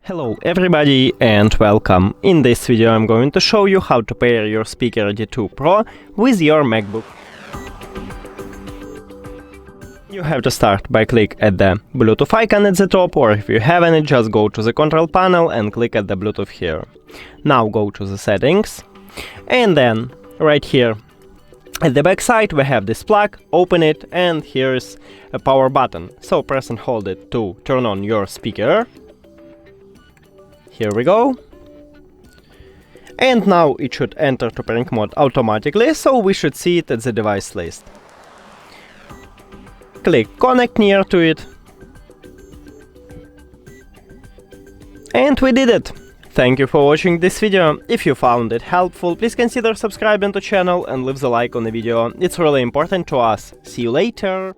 Hello everybody and welcome. In this video I'm going to show you how to pair your speaker DitooPro with your MacBook. You have to start by click at the Bluetooth icon at the top, or if you haven't it, just go to the control panel and click at the Bluetooth here. Now go to the settings, and then right here at the back side we have this plug. Open it, and here is a power button, so press and hold it to turn on your speaker. Here we go. And now it should enter to pairing mode automatically, so we should see it at the device list. Click connect near to it. And we did it! Thank you for watching this video. If you found it helpful, please consider subscribing to the channel and leave the like on the video. It's really important to us. See you later!